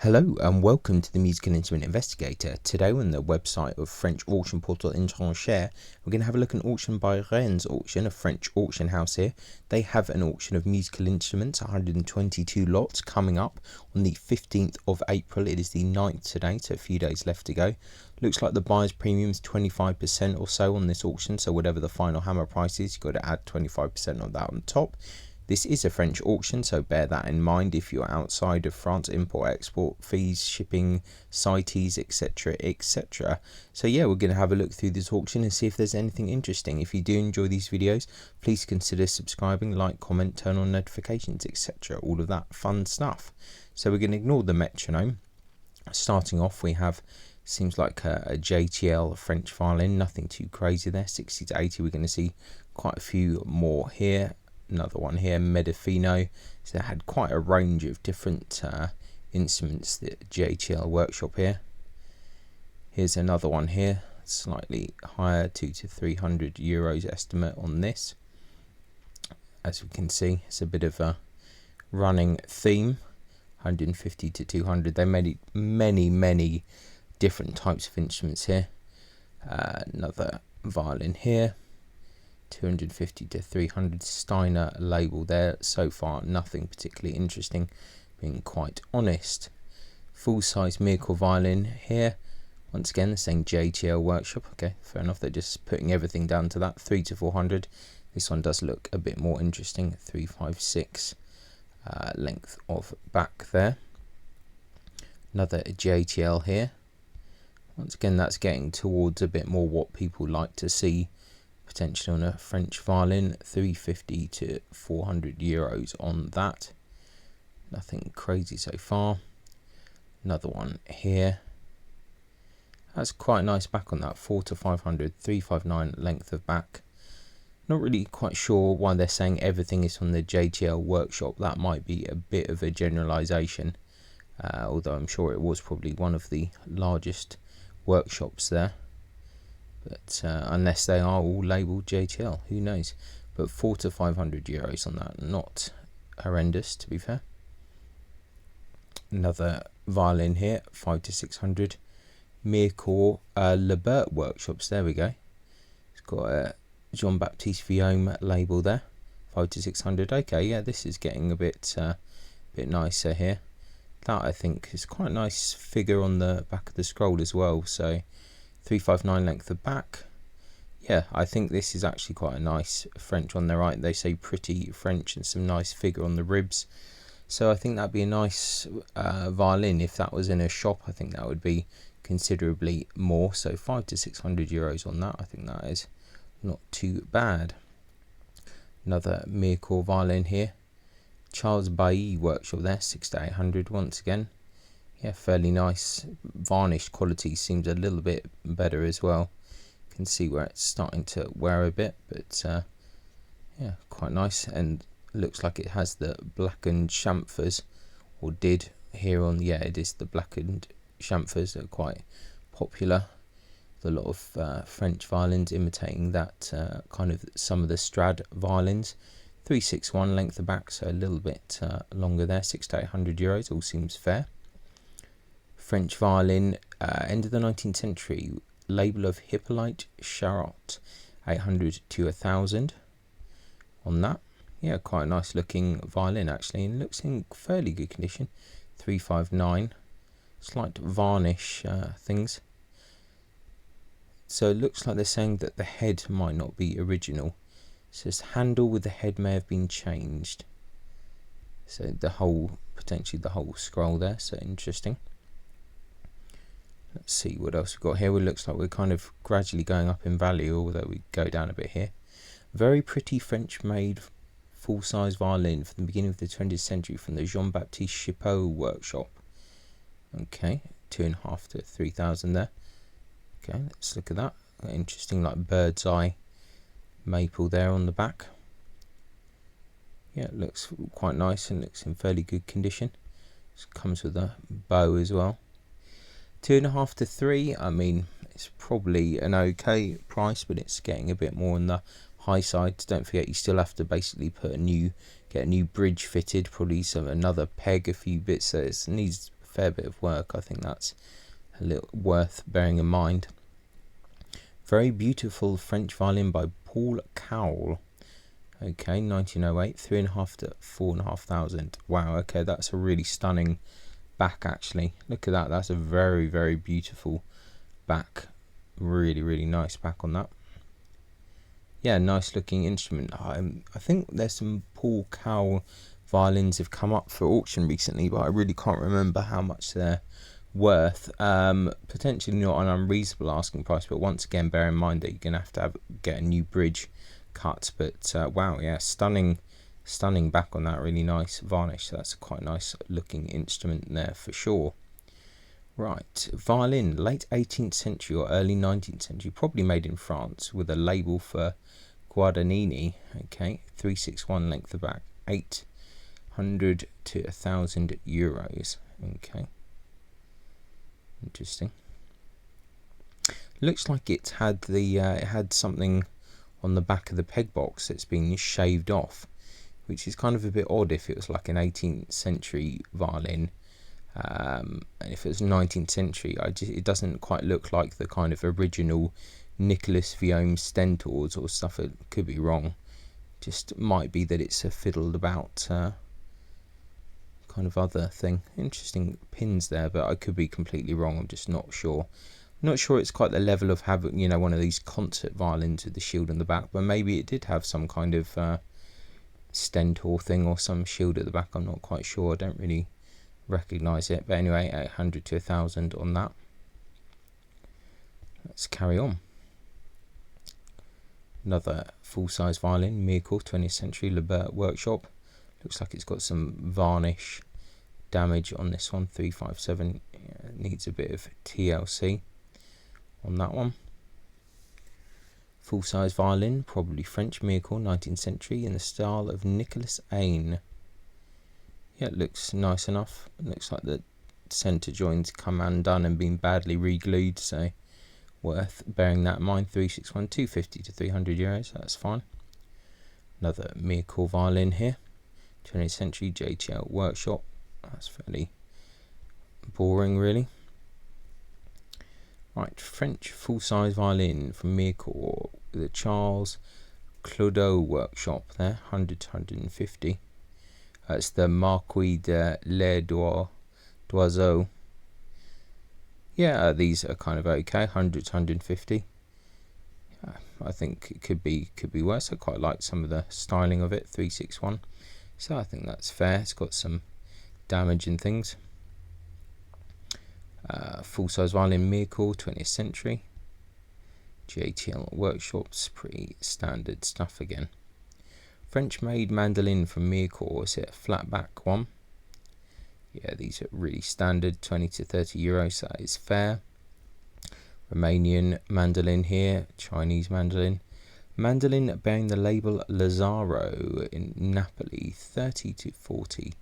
Hello and welcome to the Musical Instrument Investigator. Today on the website of French auction portal Intrashare, we're going to have a look at an auction by Rennes Auction, a French auction house here. They have an auction of musical instruments, 122 lots coming up on the 15th of April. It is the 9th today, so a few days left to go. Looks like the buyer's premium is 25% or so on this auction, so whatever the final hammer price is, you've got to add 25% of that on top. This is a French auction, so bear that in mind if you're outside of France. Import-export fees, shipping, CITES, etc, etc. So yeah, we're going to have a look through this auction and see if there's anything interesting. If you do enjoy these videos, please consider subscribing, like, comment, turn on notifications, etc. All of that fun stuff. So we're going to ignore the metronome. Starting off, we have, seems like a JTL French violin, nothing too crazy there, 60 to 80. We're going to see quite a few more here. Another one here, Medifino. So they had quite a range of different instruments, the JTL workshop here. Here's another one here, slightly higher, 200 to 300 euros estimate on this. As we can see, it's a bit of a running theme, 150 to 200. They made many different types of instruments here. Another violin here, 250 to 300 Steiner label there. So far nothing particularly interesting, being quite honest. Full size Miracle violin here, once again the same JTL workshop. Okay, fair enough, they're just putting everything down to that. 3 to 400. This one does look a bit more interesting, 356 length of back there. Another JTL here, once again that's getting towards a bit more what people like to see potentially on a French violin. 350 to 400 euros on that. Nothing crazy so far. Another one here, that's quite a nice back on that, 4 to 500, 359 length of back. Not really quite sure why they're saying everything is from the JTL workshop. That might be a bit of a generalization, although I'm sure it was probably one of the largest workshops there. But unless they are all labelled JTL, who knows. But 4 to 500 euros on that, not horrendous to be fair. Another violin here, 5 to 600. Mircore Lebert workshops, there we go. It's got a Jean-Baptiste Vuillaume label there, 5 to 600. Okay, yeah, this is getting a bit nicer here. That I think is quite a nice figure on the back of the scroll as well. So 359 length of back. Yeah, I think this is actually quite a nice French on the right. They say pretty French and some nice figure on the ribs. So I think that'd be a nice violin. If that was in a shop, I think that would be considerably more. So 5 to 600 euros on that. I think that is not too bad. Another Mircore violin here. Charles Bailly workshop there, 6 to 800 once again. Yeah, fairly nice. Varnish quality seems a little bit better as well. You can see where it's starting to wear a bit, but yeah, quite nice. And looks like it has the blackened chamfers, or did here on. Yeah, it is the blackened chamfers that are quite popular. A lot of French violins imitating that kind of some of the Strad violins. 361 length of back, so a little bit longer there. 6 to 800 euros, all seems fair. French violin, end of the 19th century, label of Hippolyte Charot, 800 to 1000 on that. Yeah, quite a nice looking violin actually, and looks in fairly good condition. 359, slight varnish things. So it looks like they're saying that the head might not be original. So this handle with the head may have been changed. So the whole, potentially the whole scroll there, so interesting. Let's see what else we've got here. It looks like we're kind of gradually going up in value, although we go down a bit here. Very pretty French-made full-size violin from the beginning of the 20th century from the Jean-Baptiste Chipot workshop. Okay, 2.5 to 3,000 there. Okay, let's look at that. Interesting, like bird's eye maple there on the back. Yeah, it looks quite nice and looks in fairly good condition. It comes with a bow as well. 2.5 to 3. I mean, it's probably an okay price, but it's getting a bit more on the high side. Don't forget, you still have to basically put get a new bridge fitted, probably another peg, a few bits. So it needs fair bit of work. I think that's a little worth bearing in mind. Very beautiful French violin by Paul Cowell. Okay, 1908, 3.5 to 4,500. Wow, okay, that's a really stunning back actually. Look at that, that's a very, very beautiful back. Really, really nice back on that. Yeah, nice looking instrument. I think there's some Paul Cowell violins have come up for auction recently, but I really can't remember how much they're worth. Potentially not an unreasonable asking price, but once again, bear in mind that you're gonna have to get a new bridge cut. But wow, yeah, stunning back on that. Really nice varnish. So that's a quite nice looking instrument there for sure. Right, violin, late 18th century or early 19th century, probably made in France with a label for Guadagnini. Okay, 361 length of back, 800 to 1,000 euros. Okay, interesting. Looks like it had the it had something on the back of the peg box that's been shaved off, which is kind of a bit odd if it was like an 18th century violin. And if it was 19th century, it doesn't quite look like the kind of original Nicholas Viome Stentors or stuff. It could be wrong. Just might be that it's a fiddled about kind of other thing. Interesting pins there, but I could be completely wrong. I'm just not sure. I'm not sure it's quite the level of having, you know, one of these concert violins with the shield on the back, but maybe it did have some kind of Stentor thing or some shield at the back. I'm not quite sure. I don't really recognize it, but anyway, 800 to 1,000 on that. Let's carry on. Another full-size violin, Mirko, 20th century, Lebert workshop. Looks like it's got some varnish damage on this one. 357. Yeah, needs a bit of TLC on that one. Full-size violin, probably French, Mirko, 19th century, in the style of Nicholas Aine. Yeah, it looks nice enough. It looks like the centre joints come undone and been badly re-glued, so worth bearing that in mind. 361, 250 to 300 euros, that's fine. Another Mirko violin here, 20th century JTL workshop. That's fairly boring, really. Right, French full-size violin from Mirko, the Charles Clodeau workshop there, 100 to 150. It's the Marquis de Les Doiseaux. Yeah, these are kind of okay. 100 to 150. I think it could be worse. I quite like some of the styling of it. 361. So I think that's fair. It's got some damage and things. Full-size violin Mirko, 20th century. JTL workshops, pretty standard stuff again. French-made mandolin from Mirko. Is it a flat back one? Yeah, these are really standard, 20 to 30 euros. That is fair. Romanian mandolin here, Chinese mandolin. Mandolin bearing the label Lazzaro in Napoli, 30 to 40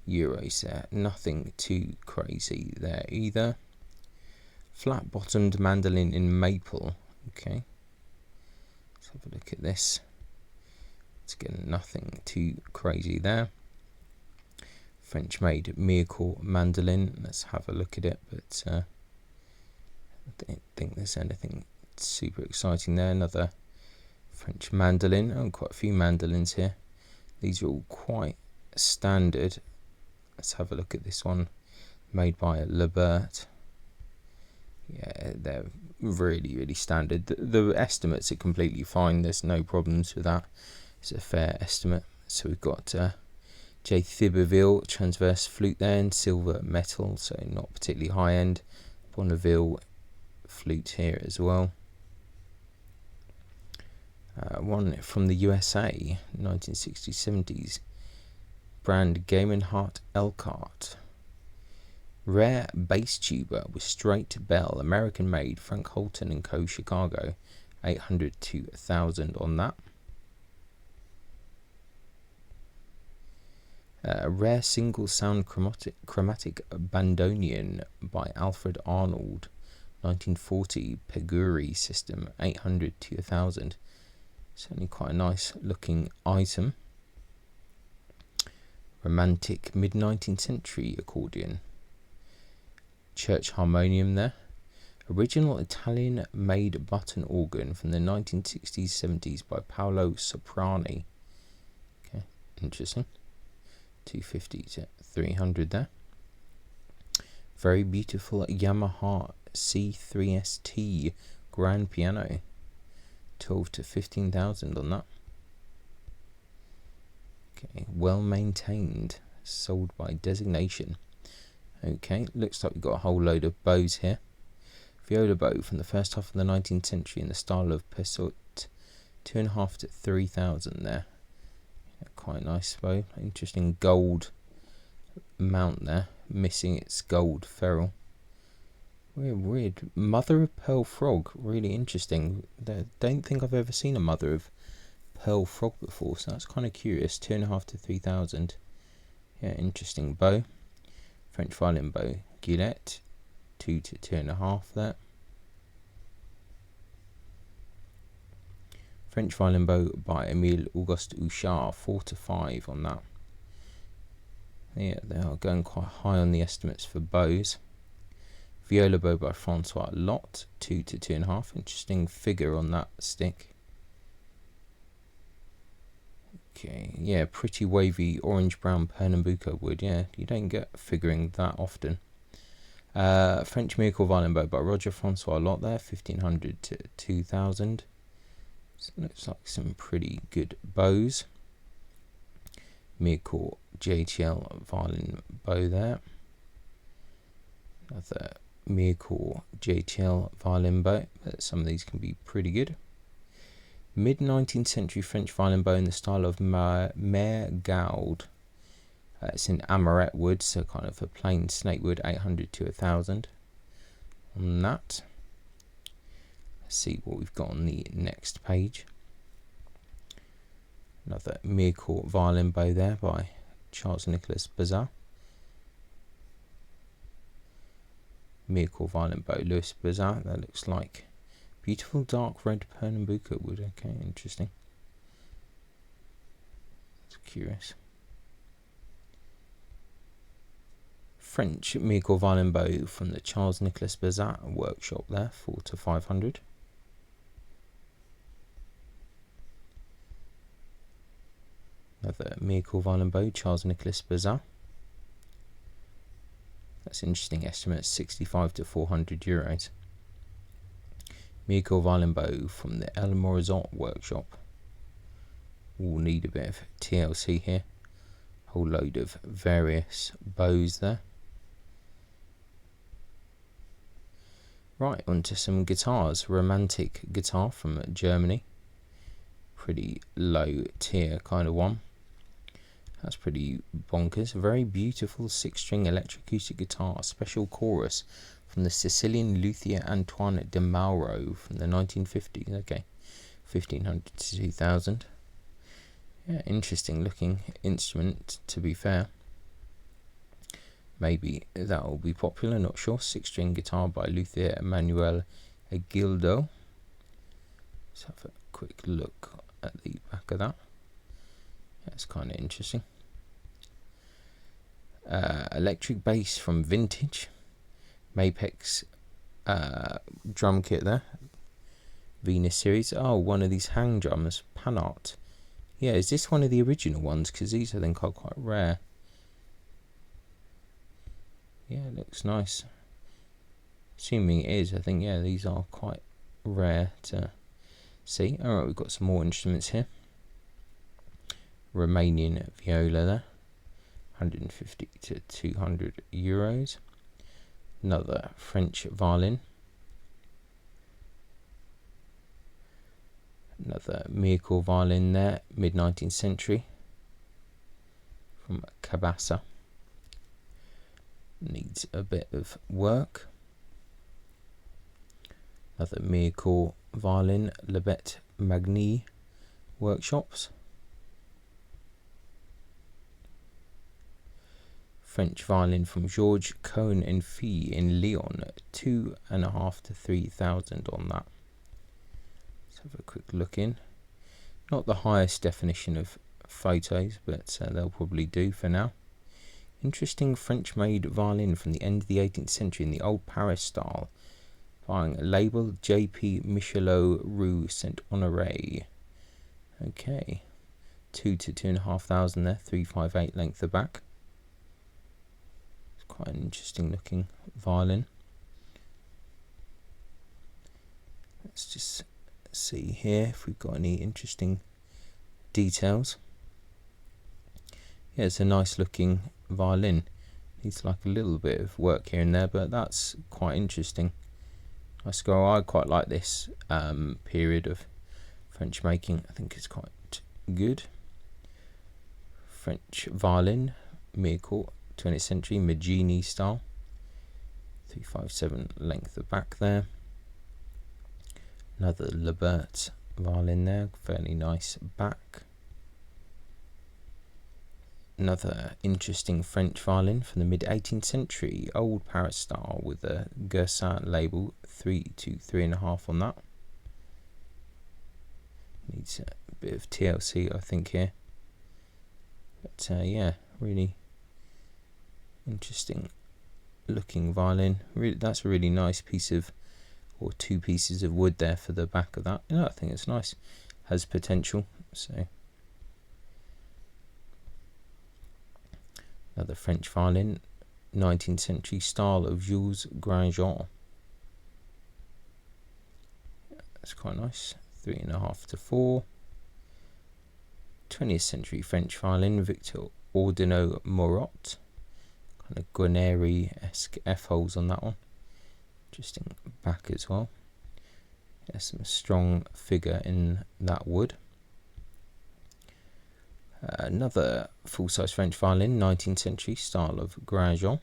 euros there. Nothing too crazy there either. Flat-bottomed mandolin in maple. Okay, let's have a look at this. It's again nothing too crazy there. French-made Mirko mandolin. Let's have a look at it, but I don't think there's anything super exciting there. Another French mandolin. Oh, quite a few mandolins here. These are all quite standard. Let's have a look at this one, made by Lebert. Yeah, they're really, really standard. The estimates are completely fine. There's no problems with that. It's a fair estimate. So we've got J. Thiberville transverse flute there in silver metal, so not particularly high end. Bonneville flute here as well. One from the USA, 1960s, 70s, brand Gamenhardt Elkhart. Rare bass tuba with straight bell, American made, Frank Holton and Co. Chicago, 800 to 1,000 on that. A rare single sound chromatic bandoneon by Alfred Arnold, 1940, Peguri system, 800 to 1,000. Certainly quite a nice looking item. Romantic mid-19th century accordion. church harmonium there. Original Italian-made button organ from the 1960s-70s by Paolo Soprani. Okay, interesting. 250 to 300 there. Very beautiful Yamaha C3ST grand piano. 12 to 15,000 on that. Okay, well maintained. Sold by designation. Okay, looks like we've got a whole load of bows here. Viola bow from the first half of the 19th century in the style of Pesot. 2.5 to 3,000 there. Quite nice bow. Interesting gold mount there, missing its gold ferrule. Weird. Mother of pearl frog, really interesting. Don't think I've ever seen a mother of pearl frog before, so that's kind of curious. 2.5 to 3,000. Yeah, interesting bow. French violin bow, Gillette, 2 to 2.5 there. French violin bow by Emile Auguste Houchard, 4 to 5 on that. Yeah, they are going quite high on the estimates for bows. Viola bow by Francois Lotte, 2 to 2.5. Interesting figure on that stick. Okay, yeah, pretty wavy orange-brown Pernambuco wood. Yeah, you don't get figuring that often. French miracle violin bow by Roger Francois Lotte there, 1,500 to 2,000. So looks like some pretty good bows. Miracle JTL violin bow there. Another Miracle JTL violin bow. Some of these can be pretty good. Mid-19th century French violin bow in the style of Mare Gaude. It's in amaret wood, so kind of a plain snake wood, 800 to 1,000 on that. Let's see what we've got on the next page. Another Miracle violin bow there by Charles Nicholas Bazin. Miracle violin bow, Louis Bazin. That looks like beautiful dark red Pernambuco wood. Okay, interesting. That's curious. French Miracle violin bow from the Charles Nicholas Bazin workshop there, 4 to 500. Another Miracle violin bow, Charles Nicholas Bazin. That's an interesting estimate, 65 to 400 euros. Miracle violin bow from the El Morizot workshop. We'll need a bit of TLC here. Whole load of various bows there. Right, onto some guitars. Romantic guitar from Germany. Pretty low tier kind of one. That's pretty bonkers. Very beautiful 6-string electroacoustic guitar, special chorus from the Sicilian luthier Antoine de Mauro from the 1950s. Okay, 1,500 to 2,000. Yeah, interesting looking instrument, to be fair. Maybe that will be popular, not sure. 6-string guitar by luthier Emmanuel Agildo. Let's have a quick look at the back of that. That's kind of interesting. Electric bass from Vintage. Mapex drum kit there. Venus series. Oh, one of these hang drums. Panart. Yeah, is this one of the original ones? Because these I think are quite rare. Yeah, it looks nice. Assuming it is, I think, yeah, these are quite rare to see. Alright, we've got some more instruments here. Romanian viola there. 150 to 200 euros. Another French violin. Another Miracle violin there, mid-19th century. From Cabasa. Needs a bit of work. Another Miracle violin, Lebet Magny workshops. French violin from Georges Cohen and Fille in Lyon, 2.5 to 3,000 on that. Let's have a quick look in. Not the highest definition of photos, but they'll probably do for now. Interesting French-made violin from the end of the 18th century in the old Paris style. Buying a label J.P. Michelot Rue Saint-Honoré. Okay, 2 to 2,500 there, 358 length of back. It's quite an interesting looking violin. Let's just see here if we've got any interesting details. Yeah, it's a nice looking violin. Needs like a little bit of work here and there, but that's quite interesting. I quite like this period of French making. I think it's quite good. French violin, Mircourt, 20th century, Maggini style. 357 length of back there. Another Lebert violin there, fairly nice back. Another interesting French violin from the mid-18th century, old Paris style with a Gersaint label, 3 to 3.5 on that. Needs a bit of TLC, I think, here. But yeah, really interesting looking violin. That's a really nice piece of, or 2 pieces of wood there for the back of that. I think it's nice. Has potential. So another French violin, 19th century style of Jules Grandjean. That's quite nice. 3.5 to 4. 20th century French violin, Victor Ordino Morot. Kind of Guarneri-esque F-holes on that one. Interesting back as well. Yeah, some strong figure in that wood. Another full-size French violin, 19th century style of Grandjean.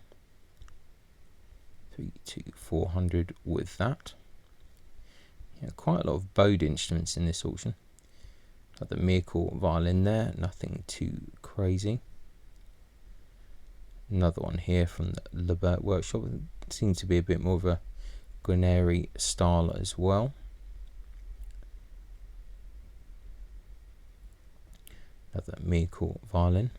3 to 400 with that. Yeah, quite a lot of bowed instruments in this auction. Another Mircourt violin there, nothing too crazy. Another one here from the Lebert workshop. It seems to be a bit more of a Guarneri style as well. Another Mircourt violin.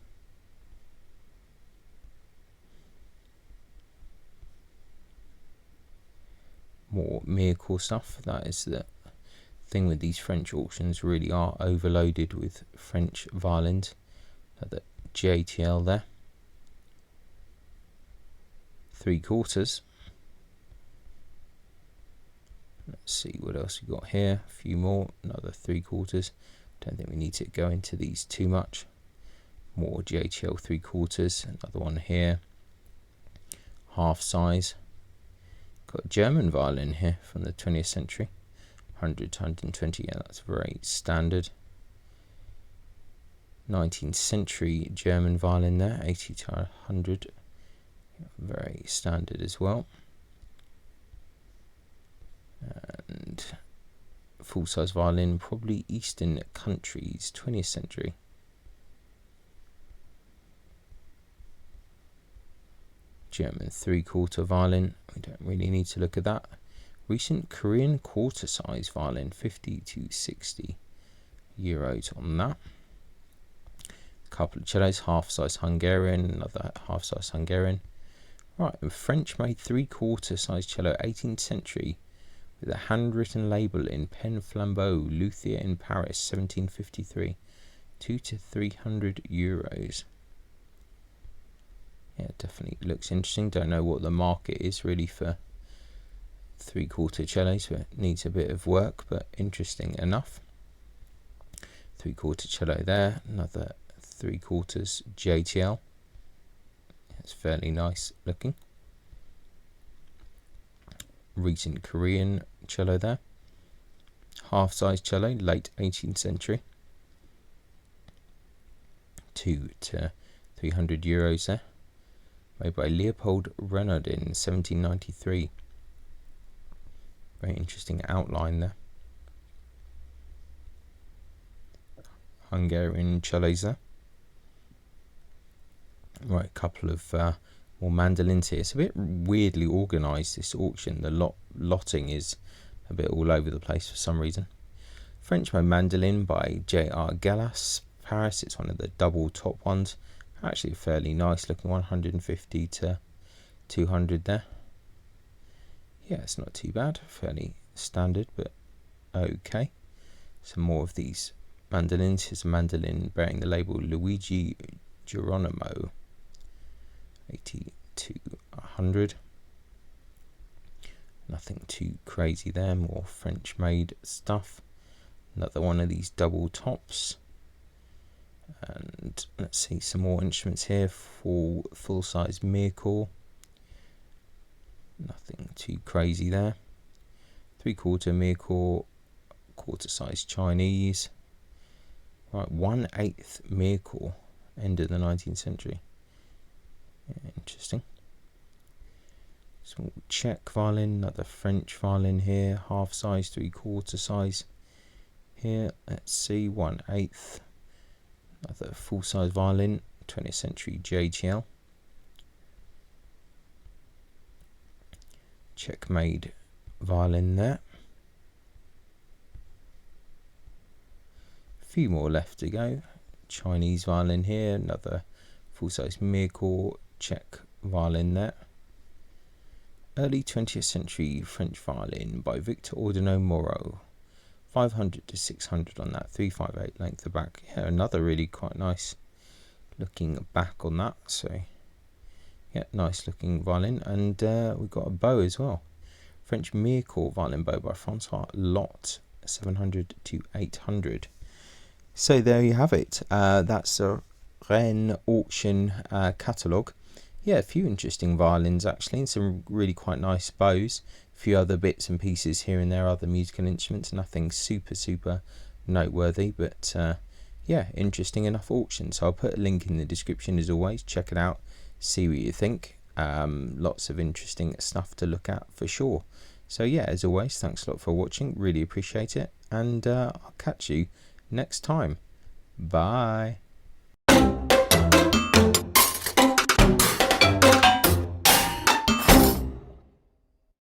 More Mircourt stuff. That is the thing with these French auctions, really are overloaded with French violins. Another JTL there. 3/4. Let's see what else we got here. A few more. Another 3/4. Don't think we need to go into these too much. More JTL 3/4. Another one here. Half size. Got a German violin here from the 20th century. 100 to 120. Yeah, that's very standard. 19th century German violin there. 80 to 100. Very standard as well. And full-size violin, probably Eastern countries, 20th century. German 3/4 violin, we don't really need to look at that. Recent Korean quarter-size violin, 50 to 60 euros on that. A couple of cellos, half-size Hungarian, another half-size Hungarian. Right, a French-made 3/4 size cello, 18th century, with a handwritten label in pen flambeau, luthier in Paris, 1753, 2 to 300 euros. Yeah, definitely looks interesting. Don't know what the market is really for 3/4 cellos, but it needs a bit of work, but interesting enough. 3/4 cello there, another 3/4 JTL. It's fairly nice looking. Recent Korean cello there. Half-size cello, late 18th century. 2 to 300 euros there. Made by Leopold Renaudin, 1793. Very interesting outline there. Hungarian cellos there. Right, a couple of more mandolins here. It's a bit weirdly organised, this auction. The lotting is a bit all over the place for some reason. French mandolin by J.R. Gallas, Paris. It's one of the double top ones. Actually a fairly nice looking 150 to 200 there. Yeah, it's not too bad, fairly standard, but okay. Some more of these mandolins. Here's a mandolin bearing the label Luigi Geronimo 80 to 100. Nothing too crazy there, more French made stuff. Another one of these double tops. And let's see some more instruments here. Full size Mircore. Nothing too crazy there. 3/4 Mircore, quarter size Chinese. Right, 1/8 Mircore, end of the 19th century. Yeah, interesting. Small Czech violin, another French violin here, half size, 3/4 size. Here, let's see, 1/8. Another full size violin, 20th century JTL. Czech made violin there. A few more left to go. Chinese violin here, another full size Mircore Czech violin there. Early 20th century French violin by Victor Ordonneau Moreau. 500 to 600 on that, 358 length of back. Yeah, another really quite nice looking back on that. So yeah, nice looking violin. And we've got a bow as well. French Mircore violin bow by Francois Lot, 700 to 800. So there you have it. That's a Rennes auction catalogue. Yeah, a few interesting violins actually, and some really quite nice bows. A few other bits and pieces here and there, other musical instruments. Nothing super noteworthy, but yeah, interesting enough auction. So I'll put a link in the description as always. Check it out, see what you think. Lots of interesting stuff to look at for sure. So yeah, as always, thanks a lot for watching. Really appreciate it, and I'll catch you next time. Bye.